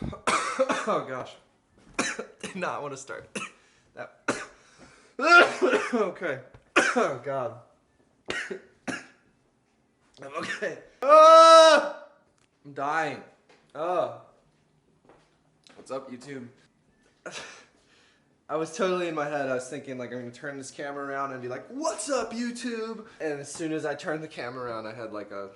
Oh gosh. Did not want to start. That. Okay. Oh god. I'm okay. I'm dying. What's up, YouTube? I was totally in my head. I was thinking like I'm gonna turn this camera around and be like, "What's up, YouTube?" And as soon as I turned the camera around, I had like a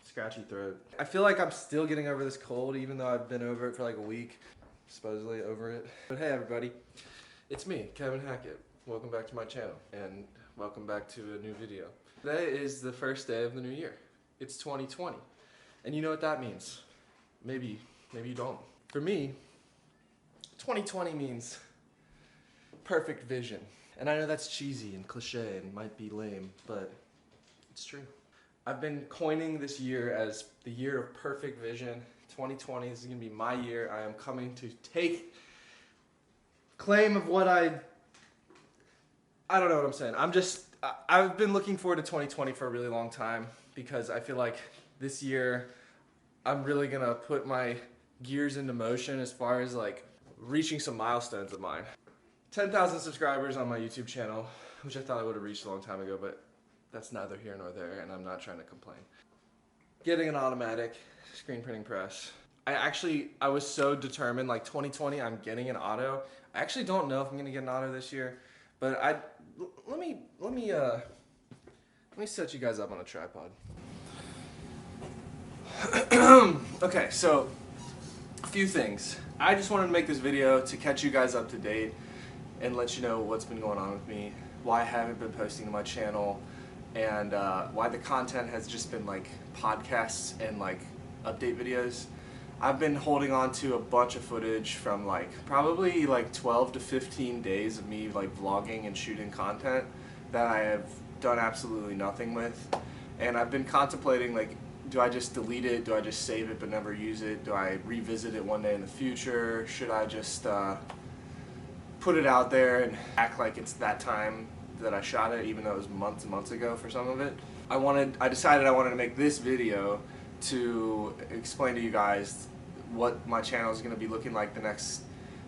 scratchy throat. I feel like I'm still getting over this cold, even though I've been over it for like a week, supposedly over it. But hey, everybody, it's me, Kevin Hackett. Welcome back to my channel, and welcome back to a new video. Today is the first day of the new year. It's 2020, and you know what that means? Maybe you don't. For me, 2020 means perfect vision. And I know that's cheesy and cliche and might be lame, but it's true. I've been coining this year as the year of perfect vision. 2020 is gonna be my year. I am coming to take claim of what I don't know what I'm saying. I've been looking forward to 2020 for a really long time because I feel like this year I'm really gonna put my gears into motion as far as like reaching some milestones of mine. 10,000 subscribers on my YouTube channel, which I thought I would have reached a long time ago, but that's neither here nor there, and I'm not trying to complain. Getting an automatic screen printing press. I was so determined, like 2020, I'm getting an auto. I actually don't know if I'm gonna get an auto this year, but let me set you guys up on a tripod. Okay, so a few things. I just wanted to make this video to catch you guys up to date and let you know what's been going on with me, why I haven't been posting to my channel, and why the content has just been like podcasts and like update videos. I've been holding on to a bunch of footage from like probably like 12 to 15 days of me like vlogging and shooting content that I have done absolutely nothing with, and I've been contemplating like, do I just delete it? Do I just save it but never use it? Do I revisit it one day in the future? Should I just put it out there and act like it's that time that I shot it, even though it was months and months ago for some of it? I decided I wanted to make this video to explain to you guys what my channel is going to be looking like the next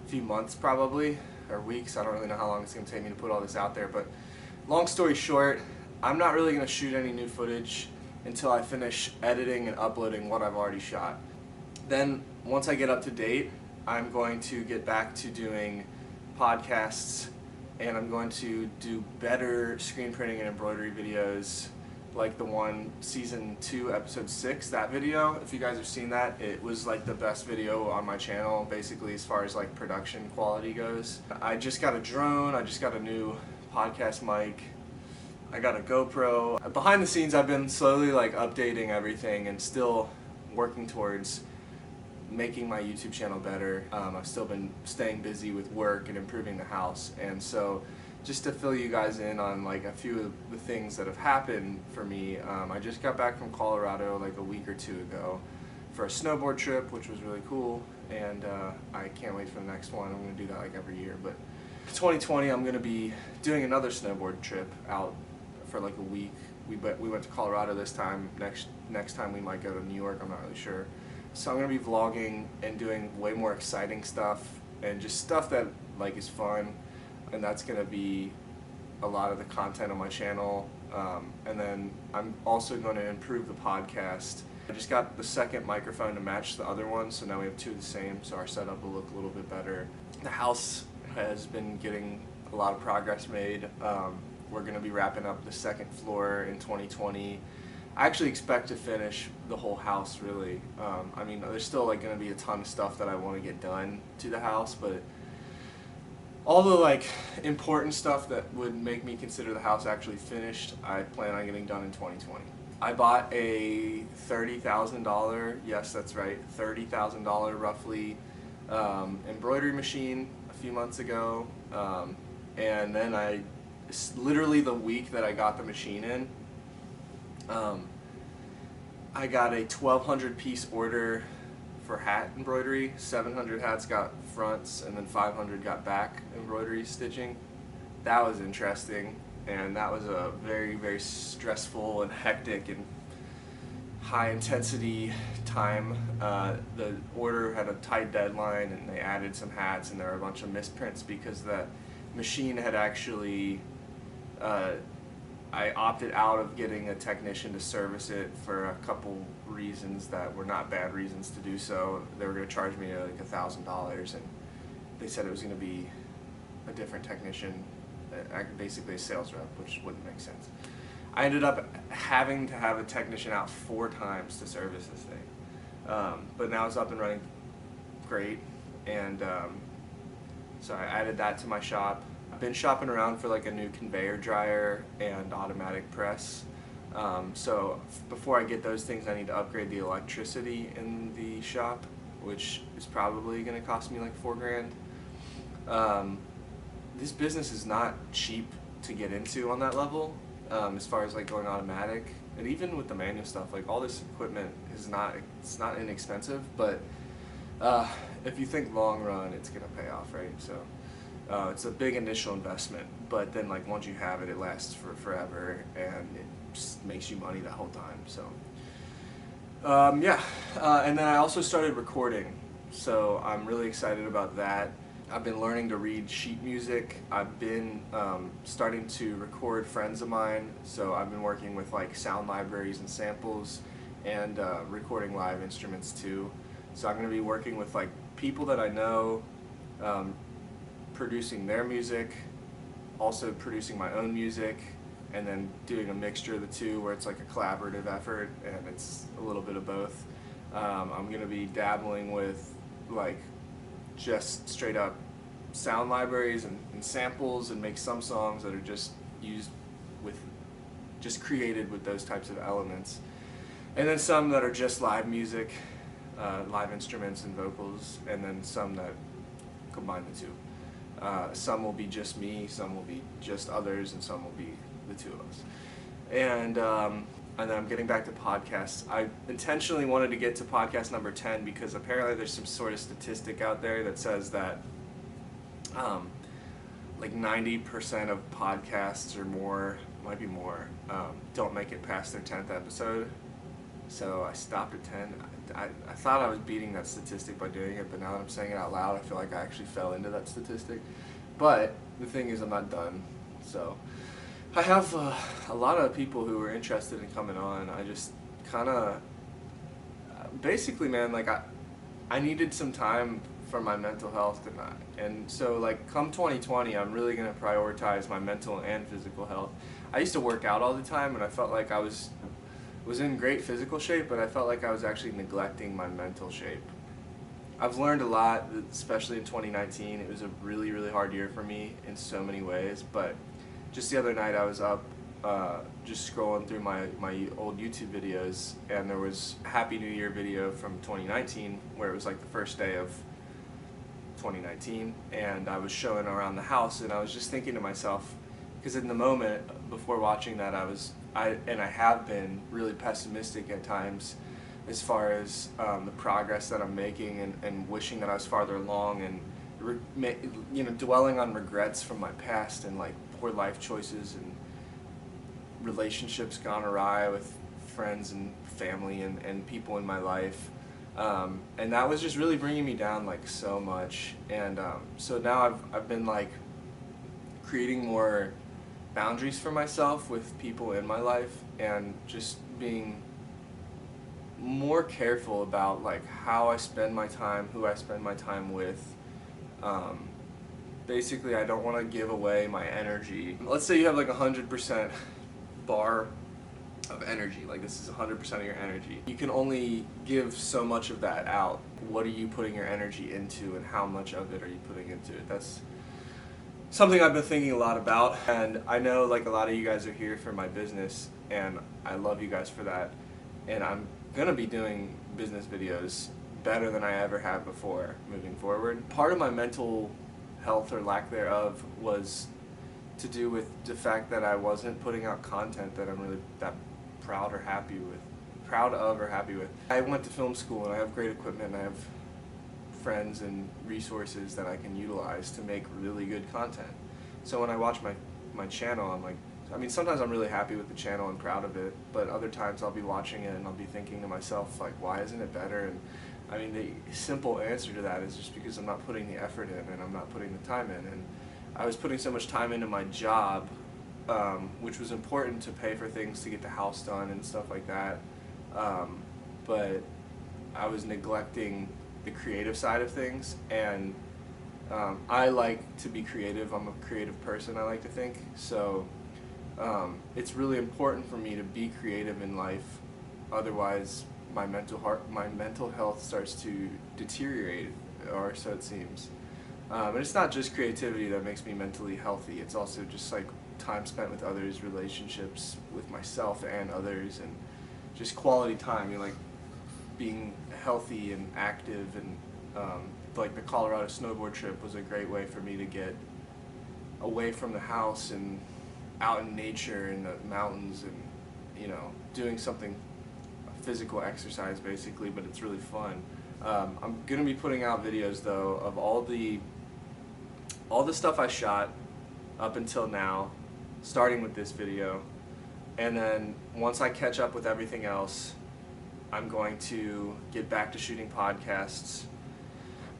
few months probably, or weeks. I don't really know how long it's going to take me to put all this out there, but long story short, I'm not really going to shoot any new footage until I finish editing and uploading what I've already shot. Then once I get up to date, I'm going to get back to doing podcasts, and I'm going to do better screen printing and embroidery videos like the one season 2 episode 6. That video, if you guys have seen that, it was like the best video on my channel basically as far as like production quality goes. I just got a drone, I just got a new podcast mic, I got a GoPro. Behind the scenes I've been slowly like updating everything and still working towards making my YouTube channel better. I've still been staying busy with work and improving the house, and so just to fill you guys in on like a few of the things that have happened for me, I just got back from Colorado like a week or two ago for a snowboard trip, which was really cool, and I can't wait for the next one. I'm going to do that like every year, but 2020 I'm going to be doing another snowboard trip out for like a week. We went to Colorado this time. Next time we might go to New York, I'm not really sure. So I'm going to be vlogging and doing way more exciting stuff and just stuff that like is fun, and that's going to be a lot of the content on my channel. And then I'm also going to improve the podcast. I just got the second microphone to match the other one, so now we have two of the same, so our setup will look a little bit better. The house has been getting a lot of progress made. We're going to be wrapping up the second floor in 2020. I actually expect to finish the whole house, really. I mean, there's still like going to be a ton of stuff that I want to get done to the house, but all the like important stuff that would make me consider the house actually finished, I plan on getting done in 2020. I bought a $30,000, yes that's right, $30,000 roughly, embroidery machine a few months ago, and then literally the week that I got the machine in, I got a 1,200 piece order for hat embroidery. 700 hats got fronts and then 500 got back embroidery stitching. That was interesting, and that was a very, very stressful and hectic and high intensity time. The order had a tight deadline, and they added some hats, and there were a bunch of misprints because the machine had actually, I opted out of getting a technician to service it for a couple reasons that were not bad reasons to do so. They were going to charge me like $1,000, and they said it was going to be a different technician, basically a sales rep, which wouldn't make sense. I ended up having to have a technician out 4 times to service this thing, but now it's up and running great, and so I added that to my shop. I've been shopping around for like a new conveyor dryer and automatic press, so before I get those things I need to upgrade the electricity in the shop, which is probably going to cost me like $4 grand. This business is not cheap to get into on that level. As far as like going automatic, and even with the manual stuff, like all this equipment is it's not inexpensive, but if you think long run, it's gonna pay off, right? So it's a big initial investment, but then like once you have it, it lasts for forever, and it just makes you money the whole time. So yeah, and then I also started recording, so I'm really excited about that. I've been learning to read sheet music. I've been starting to record friends of mine, so I've been working with like sound libraries and samples, and recording live instruments too. So I'm going to be working with like people that I know, producing their music, also producing my own music, and then doing a mixture of the two where it's like a collaborative effort, and it's a little bit of both. I'm going to be dabbling with like just straight up sound libraries and samples, and make some songs that are just created with those types of elements, and then some that are just live music, live instruments and vocals, and then some that combine the two. Some will be just me, some will be just others, and some will be the two of us. And then I'm getting back to podcasts. I intentionally wanted to get to podcast number 10 because apparently there's some sort of statistic out there that says that like 90% of podcasts or more, might be more, don't make it past their 10th episode. So I stopped at 10. I thought I was beating that statistic by doing it, but now that I'm saying it out loud, I feel like I actually fell into that statistic. But the thing is, I'm not done. So I have a lot of people who are interested in coming on. I just kind of, basically, man, like I needed some time for my mental health tonight. And so like come 2020, I'm really going to prioritize my mental and physical health. I used to work out all the time, and I felt like I was in great physical shape, but I felt like I was actually neglecting my mental shape. I've learned a lot, especially in 2019. It was a really, really hard year for me in so many ways, but just the other night I was up just scrolling through my old YouTube videos, and there was a Happy New Year video from 2019 where it was like the first day of 2019, and I was showing around the house, and I was just thinking to myself, because in the moment before watching that I have been really pessimistic at times as far as the progress that I'm making, and wishing that I was farther along, and dwelling on regrets from my past, and like poor life choices and relationships gone awry with friends and family and people in my life. And that was just really bringing me down like so much, and so now I've been like creating more boundaries for myself with people in my life, and just being more careful about like how I spend my time, who I spend my time with. Basically, I don't want to give away my energy. Let's say you have like 100% bar of energy, like this is 100% of your energy. You can only give so much of that out. What are you putting your energy into, and how much of it are you putting into it? That's something I've been thinking a lot about, and I know like a lot of you guys are here for my business, and I love you guys for that, and I'm gonna be doing business videos better than I ever have before moving forward. Part of my mental health, or lack thereof, was to do with the fact that I wasn't putting out content that I'm really that proud of or happy with. I went to film school, and I have great equipment, and I have friends and resources that I can utilize to make really good content. So when I watch my channel, I'm like, I mean, sometimes I'm really happy with the channel and proud of it, but other times I'll be watching it and I'll be thinking to myself, like, why isn't it better? And I mean, the simple answer to that is just because I'm not putting the effort in and I'm not putting the time in. And I was putting so much time into my job, which was important to pay for things to get the house done and stuff like that, but I was neglecting the creative side of things. And I like to be creative. I'm a creative person, I like to think. So it's really important for me to be creative in life. Otherwise, my mental health starts to deteriorate, or so it seems. And it's not just creativity that makes me mentally healthy. It's also just like time spent with others, relationships with myself and others, and just quality time. You know, like being healthy and active, and like the Colorado snowboard trip was a great way for me to get away from the house and out in nature in the mountains, and you know, doing something, physical exercise basically, but it's really fun. I'm gonna be putting out videos though of all the stuff I shot up until now, starting with this video, and then once I catch up with everything else, I'm going to get back to shooting podcasts,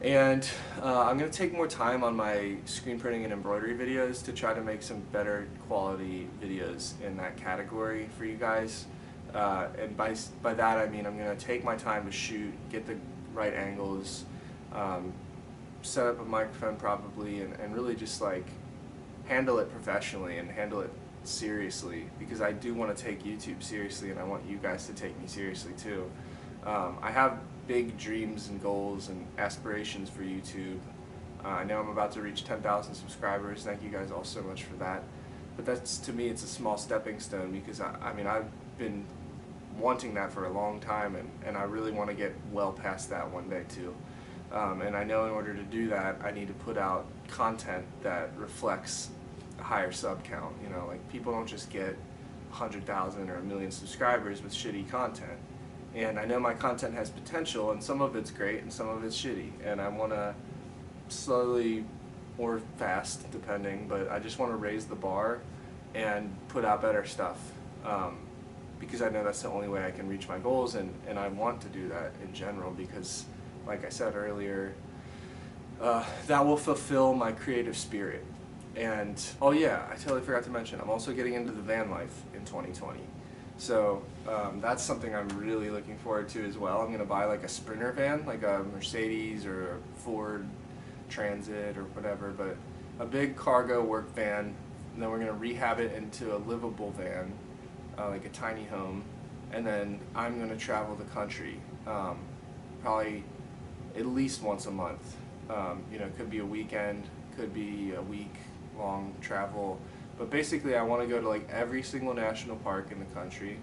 and I'm going to take more time on my screen printing and embroidery videos to try to make some better quality videos in that category for you guys. And by that I mean I'm going to take my time to shoot, get the right angles, set up a microphone probably, and really just like handle it professionally and handle it seriously, because I do want to take YouTube seriously and I want you guys to take me seriously too. I have big dreams and goals and aspirations for YouTube. I know I'm about to reach 10,000 subscribers. Thank you guys all so much for that. But that's, to me, it's a small stepping stone, because I mean, I've been wanting that for a long time, and I really want to get well past that one day too. And I know in order to do that, I need to put out content that reflects a higher sub count. You know, like people don't just get 100,000 or 1 million subscribers with shitty content. And I know my content has potential, and some of it's great and some of it's shitty. And I want to slowly or fast, depending, but I just want to raise the bar and put out better stuff. Because I know that's the only way I can reach my goals, and I want to do that in general, because like I said earlier, that will fulfill my creative spirit. And oh yeah, I totally forgot to mention, I'm also getting into the van life in 2020. So that's something I'm really looking forward to as well. I'm going to buy like a Sprinter van, like a Mercedes or a Ford Transit or whatever, but a big cargo work van, and then we're going to rehab it into a livable van, like a tiny home, and then I'm going to travel the country, probably at least once a month. You know, it could be a weekend, could be a week-long travel, but basically I want to go to like every single national park in the country,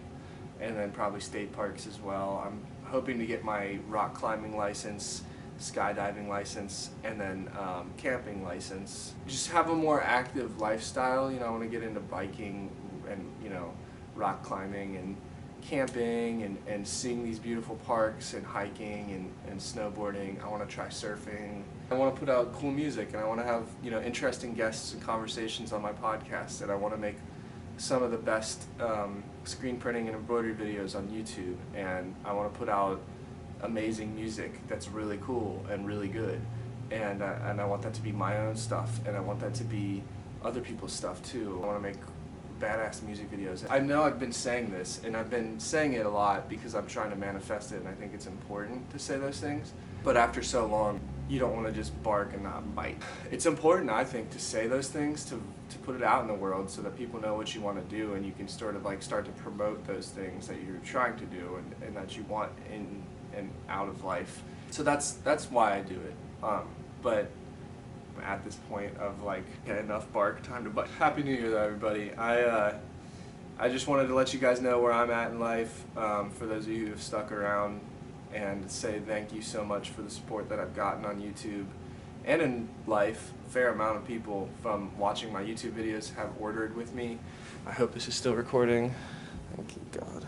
and then probably state parks as well. I'm hoping to get my rock climbing license, skydiving license, and then camping license. Just have a more active lifestyle. You know, I want to get into biking and, you know, rock climbing and camping, and seeing these beautiful parks, and hiking and snowboarding. I want to try surfing. I want to put out cool music, and I want to have, you know, interesting guests and conversations on my podcast, and I want to make some of the best screen printing and embroidery videos on YouTube, and I want to put out amazing music that's really cool and really good, and I want that to be my own stuff, and I want that to be other people's stuff too. I want to make badass music videos. I know I've been saying this, and I've been saying it a lot because I'm trying to manifest it, and I think it's important to say those things, but after so long, you don't want to just bark and not bite. It's important, I think, to say those things, to put it out in the world so that people know what you want to do, and you can sort of like start to promote those things that you're trying to do and that you want in and out of life. So that's why I do it. But at this point of like, okay, enough bark, time to bite. Happy New Year though, everybody. I just wanted to let you guys know where I'm at in life, for those of you who have stuck around, and say thank you so much for the support that I've gotten on YouTube and in life. A fair amount of people from watching my YouTube videos have ordered with me. I hope this is still recording. Thank you, God.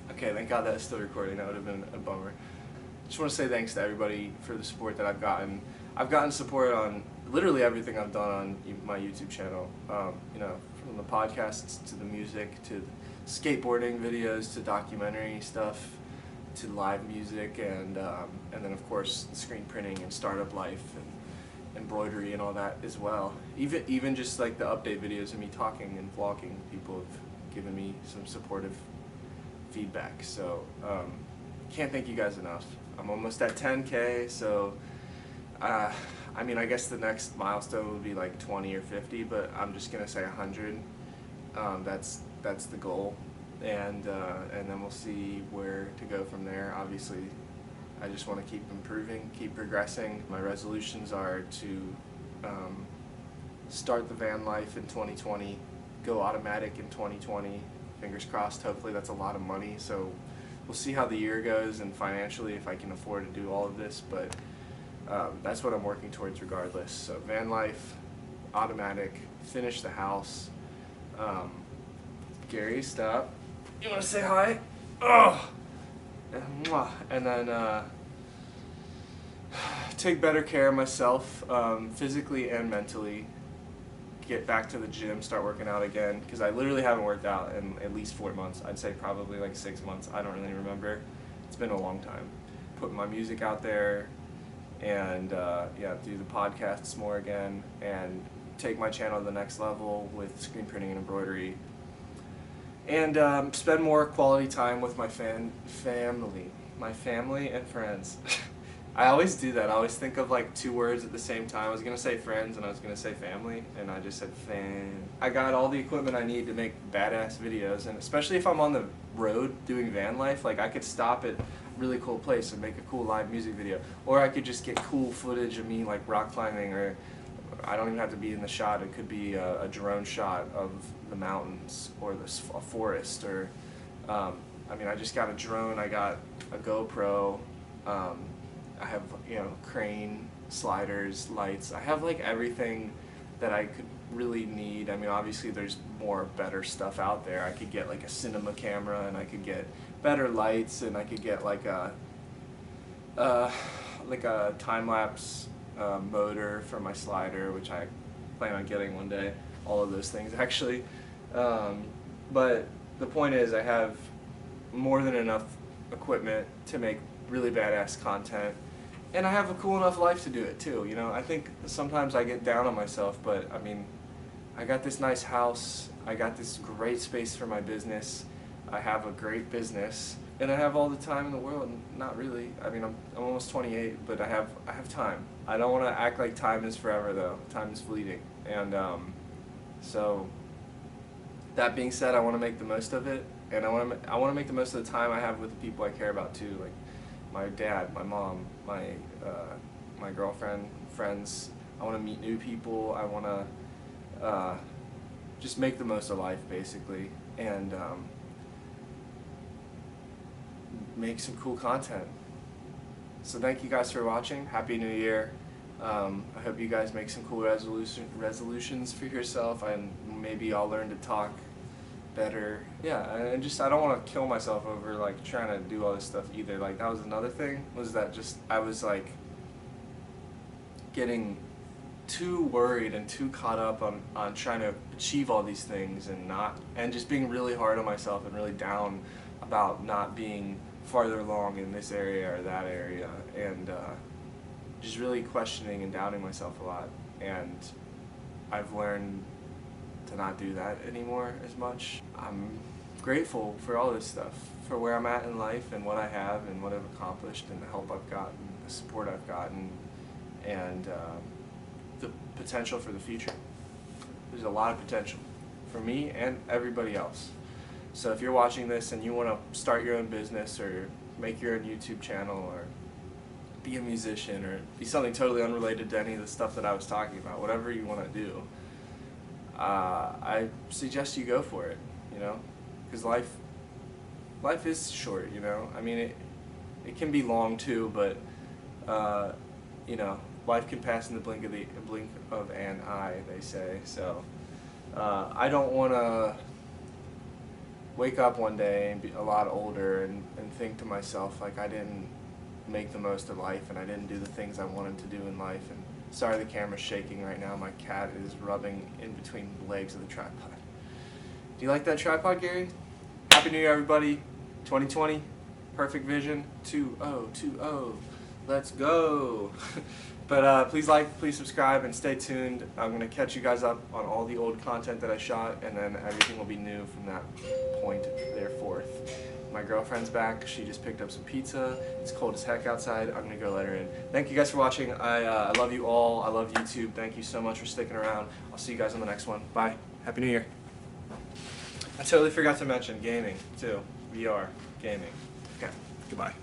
Okay, thank God that is still recording. That would have been a bummer. Just want to say thanks to everybody for the support that I've gotten. I've gotten support on literally everything I've done on my YouTube channel. You know, from from the podcasts to the music to skateboarding videos to documentary stuff to live music, and then of course screen printing and startup life and embroidery and all that as well. Even just like the update videos of me talking and vlogging, people have given me some supportive feedback. So can't thank you guys enough. I'm almost at 10K, so I mean, I guess the next milestone would be like 20 or 50, but I'm just gonna say 100. That's the goal, and then we'll see where to go from there. Obviously, I just want to keep improving, keep progressing. My resolutions are to start the van life in 2020, go automatic in 2020. Fingers crossed. Hopefully, that's a lot of money. So we'll see how the year goes and financially if I can afford to do all of this, but that's what I'm working towards regardless. So van life, automatic, finish the house. Gary, stop. You want to say hi? Oh! And then take better care of myself, physically and mentally. Get back to the gym, start working out again, because I literally haven't worked out in at least 4 months. I'd say probably like 6 months. I don't really remember. It's been a long time. Putting my music out there, and yeah, do the podcasts more again, and take my channel to the next level with screen printing and embroidery, and spend more quality time with my family and friends. I always do that. I always think of like 2 words at the same time. I was gonna say friends and I was gonna say family, and I just said fan. I got all the equipment I need to make badass videos, and especially if I'm on the road doing van life, like I could stop at a really cool place and make a cool live music video, or I could just get cool footage of me like rock climbing, or I don't even have to be in the shot. It could be a drone shot of the mountains or a forest, or I mean, I just got a drone. I got a GoPro. I have, you know, crane, sliders, lights. I have like everything that I could really need. I mean, obviously there's more better stuff out there. I could get like a cinema camera, and I could get better lights, and I could get like a time-lapse motor for my slider, which I plan on getting one day. All of those things actually. But the point is, I have more than enough equipment to make really badass content, and I have a cool enough life to do it too. You know, I think sometimes I get down on myself, but I mean, I got this nice house, I got this great space for my business, I have a great business, and I have all the time in the world. Not really. I mean, I'm almost 28, but I have time. I don't want to act like time is forever though. Time is fleeting, and so that being said, I want to make the most of it, and I want to make the most of the time I have with the people I care about too, like my dad, my mom, my girlfriend, friends. I want to meet new people. I want to just make the most of life, basically, and make some cool content. So thank you guys for watching. Happy New Year. I hope you guys make some cool resolutions for yourself, and maybe I'll learn to talk better. Yeah, and just I don't want to kill myself over like trying to do all this stuff either. Like that was another thing, was that just I was like getting too worried and too caught up on trying to achieve all these things, and just being really hard on myself and really down about not being farther along in this area or that area, and just really questioning and doubting myself a lot. And I've learned to not do that anymore as much. I'm grateful for all this stuff, for where I'm at in life and what I have and what I've accomplished and the help I've gotten, the support I've gotten, and the potential for the future. There's a lot of potential for me and everybody else. So if you're watching this and you want to start your own business or make your own YouTube channel or be a musician or be something totally unrelated to any of the stuff that I was talking about, whatever you want to do, I suggest you go for it, you know, because life is short, you know. I mean, it can be long too, but you know, life can pass in the blink of an eye, they say. So I don't want to wake up one day and be a lot older and think to myself like I didn't make the most of life and I didn't do the things I wanted to do in life. And sorry, the camera's shaking right now. My cat is rubbing in between the legs of the tripod. Do you like that tripod, Gary? Happy New Year, everybody. 2020, perfect vision. 2020. Let's go. But please like, please subscribe, and stay tuned. I'm going to catch you guys up on all the old content that I shot, and then everything will be new from that point there forth. My girlfriend's back. She just picked up some pizza. It's cold as heck outside. I'm going to go let her in. Thank you guys for watching. I love you all. I love YouTube. Thank you so much for sticking around. I'll see you guys on the next one. Bye. Happy New Year. I totally forgot to mention gaming, too. VR. Gaming. Okay. Goodbye.